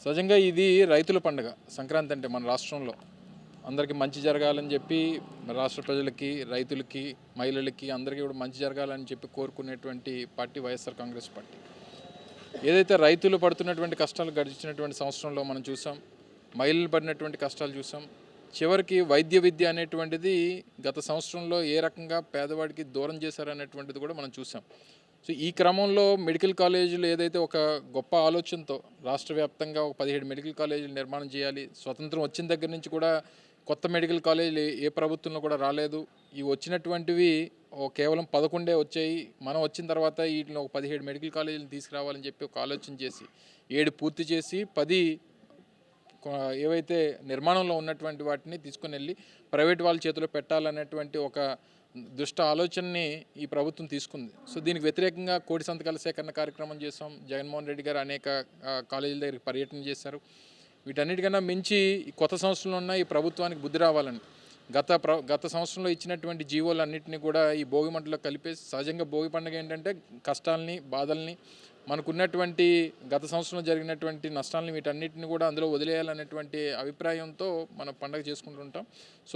సహజంగా ఇది రైతుల పండుగ సంక్రాంతి అంటే మన రాష్ట్రంలో అందరికీ మంచి జరగాలని చెప్పి రాష్ట్ర ప్రజలకి, రైతులకి, మహిళలకి అందరికీ కూడా మంచి జరగాలని చెప్పి కోరుకునేటువంటి పార్టీ వైఎస్ఆర్ కాంగ్రెస్ పార్టీ. ఏదైతే రైతులు పడుతున్నటువంటి కష్టాలు గడిచినటువంటి సంవత్సరంలో మనం చూసాం, మహిళలు పడినటువంటి కష్టాలు చూసాం. చివరికి వైద్య విద్య అనేటువంటిది గత సంవత్సరంలో ఏ రకంగా పేదవాడికి దూరం చేశారనేటువంటిది కూడా మనం చూసాం. సో ఈ క్రమంలో మెడికల్ కాలేజీలు ఏదైతే ఒక గొప్ప ఆలోచనతో రాష్ట్ర వ్యాప్తంగా ఒక 17 మెడికల్ కాలేజీలు నిర్మాణం చేయాలి. స్వతంత్రం వచ్చిన దగ్గర నుంచి కూడా కొత్త మెడికల్ కాలేజీలు ఏ ప్రభుత్వంలో కూడా రాలేదు. ఈ వచ్చినటువంటివి కేవలం 11 వచ్చాయి. మనం వచ్చిన తర్వాత వీటిని ఒక 17 మెడికల్ కాలేజీలు తీసుకురావాలని చెప్పి ఒక ఆలోచన చేసి 7 పూర్తి చేసి 10 ఏవైతే నిర్మాణంలో ఉన్నటువంటి వాటిని తీసుకుని వెళ్ళి ప్రైవేట్ వాళ్ళ చేతిలో పెట్టాలనేటువంటి ఒక దుష్ట ఆలోచనని ఈ ప్రభుత్వం తీసుకుంది. సో దీనికి వ్యతిరేకంగా కోటి సంతకాల సేకరణ కార్యక్రమం చేసాం. జగన్మోహన్ రెడ్డి గారు అనేక కాలేజీల దగ్గరికి పర్యటన చేశారు. వీటన్నిటికన్నా మించి ఈ కొత్త సంవత్సరంలో ఉన్న ఈ ప్రభుత్వానికి బుద్ధి రావాలని గత సంవత్సరంలో ఇచ్చినటువంటి జీవోలన్నింటినీ కూడా ఈ భోగి మంటలో కలిపేసి సహజంగా భోగి పండుగ ఏంటంటే కష్టాలని, బాధల్ని, మనకున్నటువంటి గత సంవత్సరంలో జరిగినటువంటి నష్టాలని వీటన్నిటిని కూడా అందులో వదిలేయాలనేటువంటి అభిప్రాయంతో మనం పండుగ చేసుకుంటుంటాం. సో